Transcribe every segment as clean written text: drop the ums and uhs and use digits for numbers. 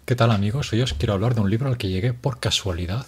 ¿Qué tal, amigos? Hoy os quiero hablar de un libro al que llegué por casualidad,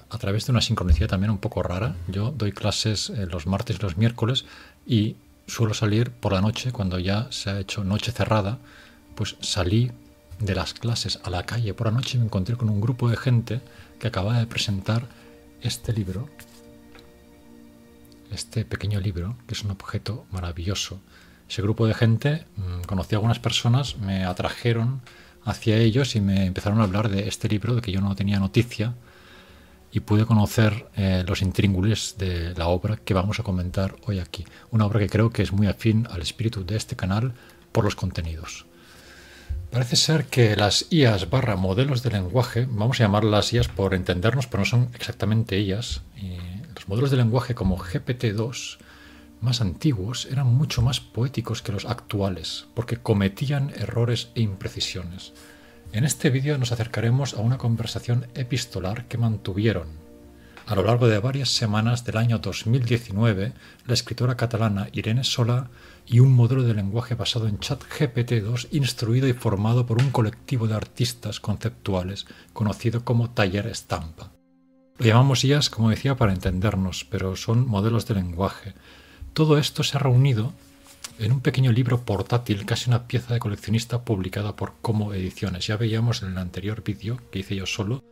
a través de una sincronicidad también un poco rara. Yo doy clases los martes y los miércoles y suelo salir por la noche cuando ya se ha hecho noche cerrada. Pues salí de las clases a la calle por la noche y me encontré con un grupo de gente que acababa de presentar este libro, este pequeño libro, que es un objeto maravilloso. Ese grupo de gente, conocí a algunas personas, me atrajeron hacia ellos y me empezaron a hablar de este libro, de que yo no tenía noticia, y pude conocer los intríngulis de la obra que vamos a comentar hoy aquí. Una obra que creo que es muy afín al espíritu de este canal por los contenidos. Parece ser que las IAs barra modelos de lenguaje, vamos a llamarlas IAs por entendernos, pero no son exactamente IAs. Los modelos de lenguaje como GPT-2 más antiguos eran mucho más poéticos que los actuales, porque cometían errores e imprecisiones. En este vídeo nos acercaremos a una conversación epistolar que mantuvieron a lo largo de varias semanas del año 2019 la escritora catalana Irene Solà y un modelo de lenguaje basado en ChatGPT-2 instruido y formado por un colectivo de artistas conceptuales conocido como Taller Estampa. Lo llamamos IAs, como decía, para entendernos, pero son modelos de lenguaje. Todo esto se ha reunido en un pequeño libro portátil, casi una pieza de coleccionista publicada por Como Ediciones. Ya veíamos en el anterior vídeo que hice yo solo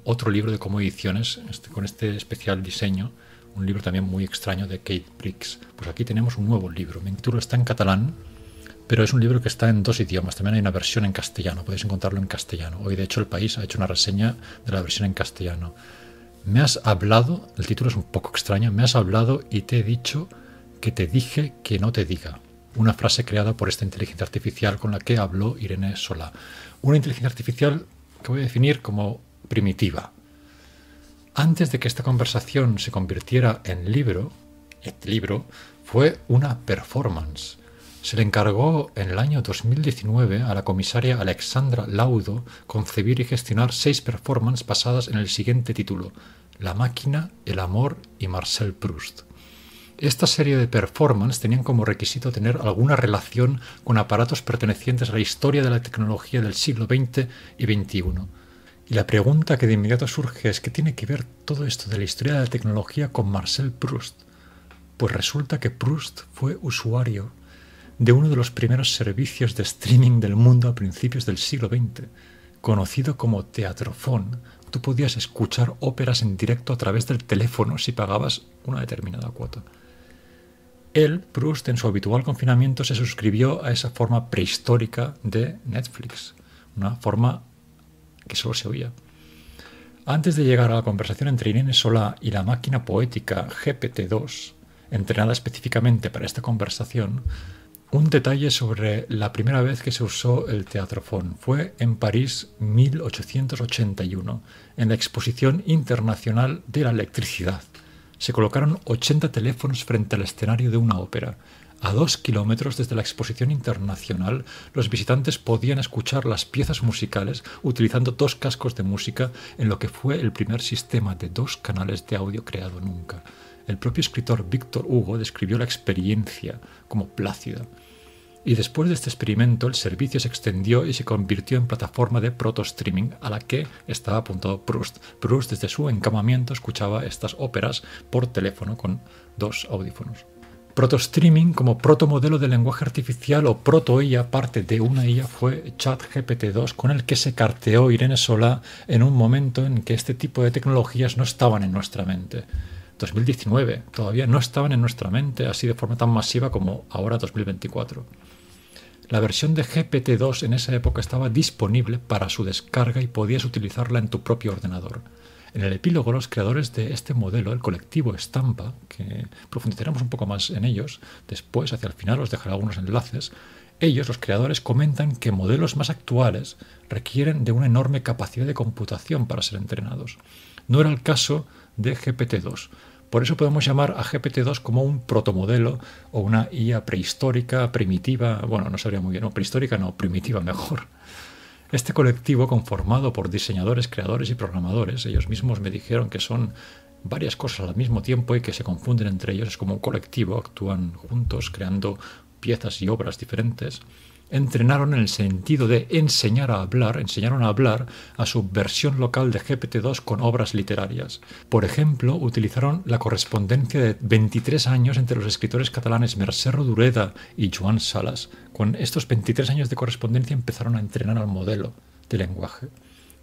otro libro de Como Ediciones con este especial diseño, un libro también muy extraño de Kate Briggs. Pues aquí tenemos un nuevo libro. Mi título está en catalán, pero es un libro que está en dos idiomas. También hay una versión en castellano, podéis encontrarlo en castellano. Hoy, de hecho, El País ha hecho una reseña de la versión en castellano. Me has hablado, el título es un poco extraño, me has hablado y te he dicho que te dije que no te diga. Una frase creada por esta inteligencia artificial con la que habló Irene Solà. Una inteligencia artificial que voy a definir como primitiva. Antes de que esta conversación se convirtiera en libro, este libro fue una performance. Se le encargó en el año 2019 a la comisaria Alexandra Laudo concebir y gestionar 6 performances basadas en el siguiente título: La máquina, el amor y Marcel Proust. Esta serie de performances tenían como requisito tener alguna relación con aparatos pertenecientes a la historia de la tecnología del siglo XX y XXI. Y la pregunta que de inmediato surge es: ¿qué tiene que ver todo esto de la historia de la tecnología con Marcel Proust? Pues resulta que Proust fue usuario de uno de los primeros servicios de streaming del mundo a principios del siglo XX, conocido como Teatrofón. Tú podías escuchar óperas en directo a través del teléfono si pagabas una determinada cuota. Él, Proust, en su habitual confinamiento se suscribió a esa forma prehistórica de Netflix, una forma que solo se oía. Antes de llegar a la conversación entre Irene Solà y la máquina poética GPT-2, entrenada específicamente para esta conversación, un detalle sobre la primera vez que se usó el teatrofón. Fue en París 1881, en la Exposición Internacional de la Electricidad. Se colocaron 80 teléfonos frente al escenario de una ópera. A 2 kilómetros desde la Exposición Internacional, los visitantes podían escuchar las piezas musicales utilizando 2 cascos de música en lo que fue el primer sistema de 2 canales de audio creado nunca. El propio escritor Victor Hugo describió la experiencia como plácida. Y después de este experimento, el servicio se extendió y se convirtió en plataforma de proto-streaming a la que estaba apuntado Proust. Proust, desde su encamamiento, escuchaba estas óperas por teléfono con 2 audífonos. Proto-streaming como protomodelo de lenguaje artificial o proto-IA, parte de una IA, fue ChatGPT-2, con el que se carteó Irene Solà en un momento en que este tipo de tecnologías no estaban en nuestra mente. 2019, todavía no estaban en nuestra mente así de forma tan masiva como ahora 2024. La versión de GPT-2 en esa época estaba disponible para su descarga y podías utilizarla en tu propio ordenador. En el epílogo, los creadores de este modelo, el colectivo Estampa, que profundizaremos un poco más en ellos, después hacia el final os dejaré algunos enlaces, ellos, los creadores, comentan que modelos más actuales requieren de una enorme capacidad de computación para ser entrenados. No era el caso de GPT-2. Por eso podemos llamar a GPT-2 como un protomodelo o una IA prehistórica, primitiva, bueno, no sabría muy bien, no, prehistórica no, primitiva mejor. Este colectivo, conformado por diseñadores, creadores y programadores, ellos mismos me dijeron que son varias cosas al mismo tiempo y que se confunden entre ellos, es como un colectivo, actúan juntos creando piezas y obras diferentes. entrenaron en el sentido de enseñaron a hablar a su versión local de GPT-2 con obras literarias. Por ejemplo, utilizaron la correspondencia de 23 años entre los escritores catalanes Mercè Rodoreda y Joan Sales. Con estos 23 años de correspondencia empezaron a entrenar al modelo de lenguaje.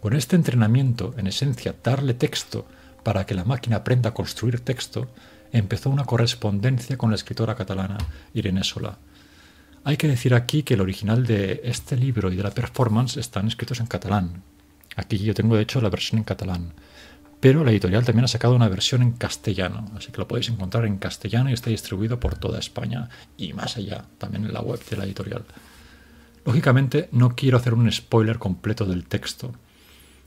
Con este entrenamiento, en esencia, darle texto para que la máquina aprenda a construir texto, empezó una correspondencia con la escritora catalana Irene Solà. Hay que decir aquí que el original de este libro y de la performance están escritos en catalán. Aquí yo tengo de hecho la versión en catalán. Pero la editorial también ha sacado una versión en castellano, así que lo podéis encontrar en castellano y está distribuido por toda España y más allá, también en la web de la editorial. Lógicamente no quiero hacer un spoiler completo del texto,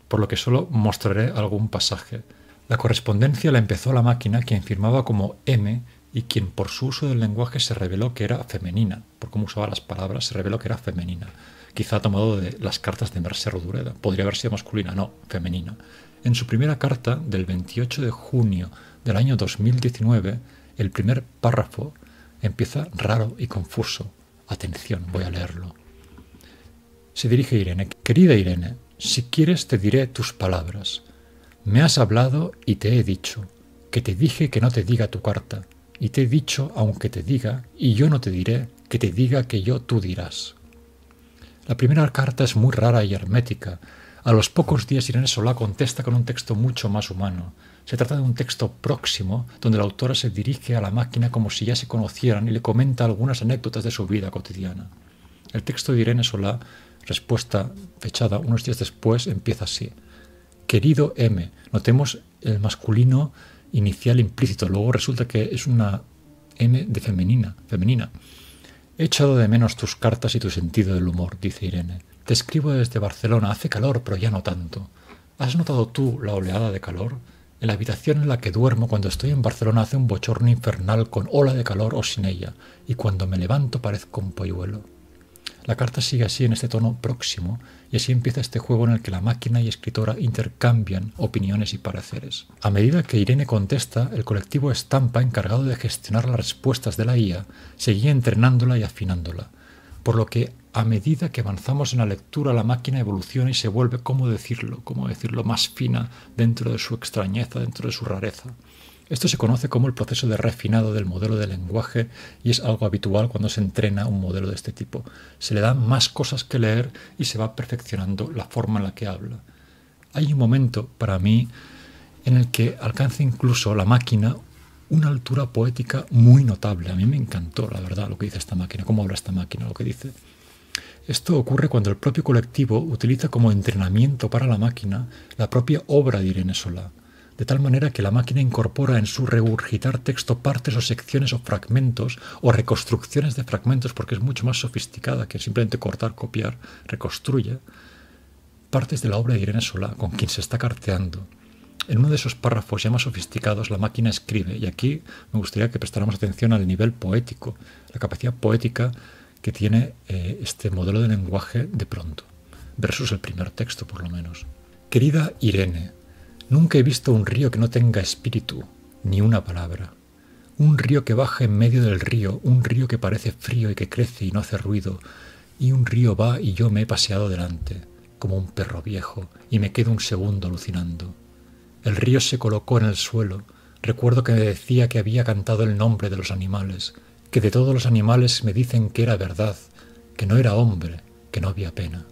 por lo que solo mostraré algún pasaje. La correspondencia la empezó la máquina, quien firmaba como M y quien por su uso del lenguaje se reveló que era femenina. Por cómo usaba las palabras se reveló que era femenina. Quizá tomado de las cartas de Mercè Rodoreda. Podría haber sido masculina, no, femenina. En su primera carta, del 28 de junio del año 2019, el primer párrafo empieza raro y confuso. Atención, voy a leerlo. Se dirige a Irene. Querida Irene, si quieres te diré tus palabras. Me has hablado y te he dicho, que te dije que no te diga tu carta, y te he dicho aunque te diga, y yo no te diré, que te diga que yo tú dirás. La primera carta es muy rara y hermética. A los pocos días Irene Solà contesta con un texto mucho más humano. Se trata de un texto próximo, donde la autora se dirige a la máquina como si ya se conocieran y le comenta algunas anécdotas de su vida cotidiana. El texto de Irene Solà, respuesta fechada unos días después, empieza así. Querido M, notemos el masculino inicial implícito, luego resulta que es una M de femenina. He echado de menos tus cartas y tu sentido del humor, dice Irene. Te escribo desde Barcelona, hace calor, pero ya no tanto. ¿Has notado tú la oleada de calor? En la habitación en la que duermo cuando estoy en Barcelona hace un bochorno infernal con ola de calor o sin ella, y cuando me levanto parezco un polluelo. La carta sigue así en este tono próximo, y así empieza este juego en el que la máquina y escritora intercambian opiniones y pareceres. A medida que Irene contesta, el colectivo Estampa, encargado de gestionar las respuestas de la IA, seguía entrenándola y afinándola, por lo que a medida que avanzamos en la lectura, la máquina evoluciona y se vuelve, ¿cómo decirlo, más fina dentro de su extrañeza, dentro de su rareza. Esto se conoce como el proceso de refinado del modelo de lenguaje y es algo habitual cuando se entrena un modelo de este tipo. Se le dan más cosas que leer y se va perfeccionando la forma en la que habla. Hay un momento, para mí, en el que alcanza incluso la máquina una altura poética muy notable. A mí me encantó, la verdad, lo que dice esta máquina, cómo habla esta máquina, lo que dice. Esto ocurre cuando el propio colectivo utiliza como entrenamiento para la máquina la propia obra de Irene Solà, de tal manera que la máquina incorpora en su regurgitar texto partes o secciones o fragmentos o reconstrucciones de fragmentos, porque es mucho más sofisticada que simplemente cortar, copiar, reconstruye partes de la obra de Irene Solà, con quien se está carteando. En uno de esos párrafos ya más sofisticados la máquina escribe, y aquí me gustaría que prestáramos atención al nivel poético, la capacidad poética que tiene este modelo de lenguaje de pronto, versus el primer texto por lo menos. Querida Irene, nunca he visto un río que no tenga espíritu, ni una palabra. Un río que baja en medio del río, un río que parece frío y que crece y no hace ruido, y un río va y yo me he paseado delante, como un perro viejo, y me quedo un segundo alucinando. El río se colocó en el suelo. Recuerdo que me decía que había cantado el nombre de los animales, que de todos los animales me dicen que era verdad, que no era hombre, que no había pena.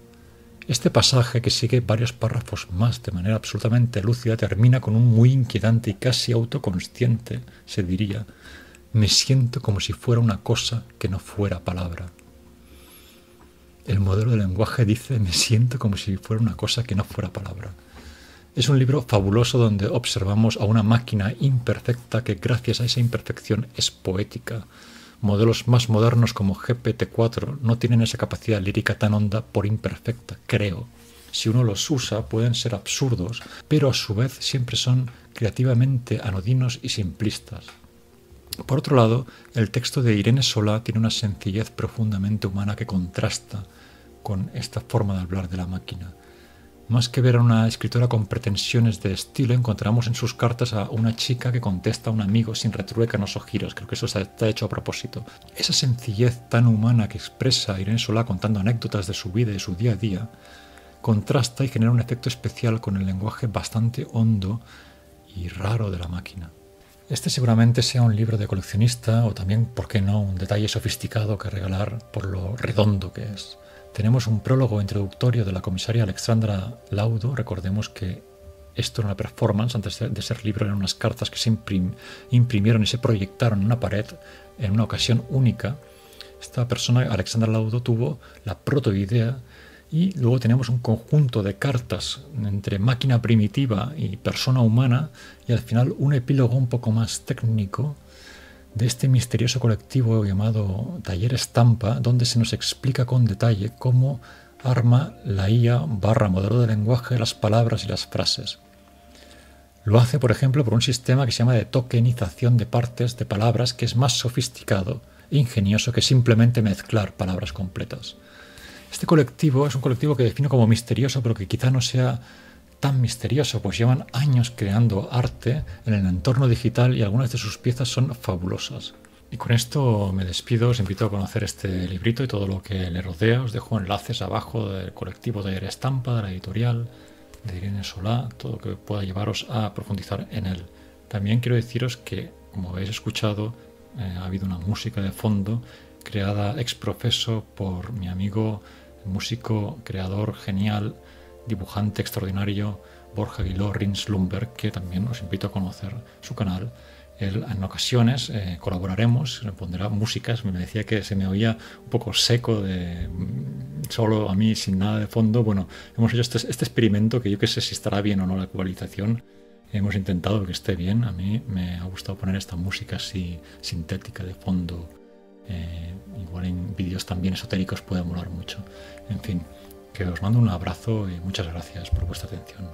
Este pasaje, que sigue varios párrafos más de manera absolutamente lúcida, termina con un muy inquietante y casi autoconsciente, se diría, me siento como si fuera una cosa que no fuera palabra. El modelo de lenguaje dice, me siento como si fuera una cosa que no fuera palabra. Es un libro fabuloso donde observamos a una máquina imperfecta que gracias a esa imperfección es poética. Modelos más modernos como GPT-4 no tienen esa capacidad lírica tan honda por imperfecta, creo. Si uno los usa pueden ser absurdos, pero a su vez siempre son creativamente anodinos y simplistas. Por otro lado, el texto de Irene Solà tiene una sencillez profundamente humana que contrasta con esta forma de hablar de la máquina. Más que ver a una escritora con pretensiones de estilo, encontramos en sus cartas a una chica que contesta a un amigo sin retruécanos o giros. Creo que eso está hecho a propósito. Esa sencillez tan humana que expresa Irene Solá contando anécdotas de su vida y de su día a día contrasta y genera un efecto especial con el lenguaje bastante hondo y raro de la máquina. Este seguramente sea un libro de coleccionista o también, ¿por qué no?, un detalle sofisticado que regalar por lo redondo que es. Tenemos un prólogo introductorio de la comisaria Alexandra Laudo. Recordemos que esto era una performance, antes de ser libro eran unas cartas que se imprimieron y se proyectaron en una pared en una ocasión única. Esta persona, Alexandra Laudo, tuvo la protoidea y luego tenemos un conjunto de cartas entre máquina primitiva y persona humana y al final un epílogo un poco más técnico de este misterioso colectivo llamado Taller Estampa, donde se nos explica con detalle cómo arma la IA / modelo de lenguaje las palabras y las frases. Lo hace, por ejemplo, por un sistema que se llama de tokenización de partes de palabras, que es más sofisticado e ingenioso que simplemente mezclar palabras completas. Este colectivo es un colectivo que defino como misterioso, pero que quizá no sea tan misterioso, pues llevan años creando arte en el entorno digital y algunas de sus piezas son fabulosas. Y con esto me despido, os invito a conocer este librito y todo lo que le rodea. Os dejo enlaces abajo del colectivo de Estampa, de la editorial, de Irene Solá, todo lo que pueda llevaros a profundizar en él. También quiero deciros que, como habéis escuchado, ha habido una música de fondo creada ex professo por mi amigo, músico, creador genial, dibujante extraordinario Borja Aguiló Rins Lumberg, que también os invito a conocer su canal. Él, en ocasiones colaboraremos, me pondrá músicas. Me decía que se me oía un poco seco, de solo a mí sin nada de fondo. Bueno, hemos hecho este experimento que yo que sé si estará bien o no la ecualización. Hemos intentado que esté bien. A mí me ha gustado poner esta música así sintética de fondo. Igual en vídeos también esotéricos puede molar mucho. En fin, que os mando un abrazo y muchas gracias por vuestra atención.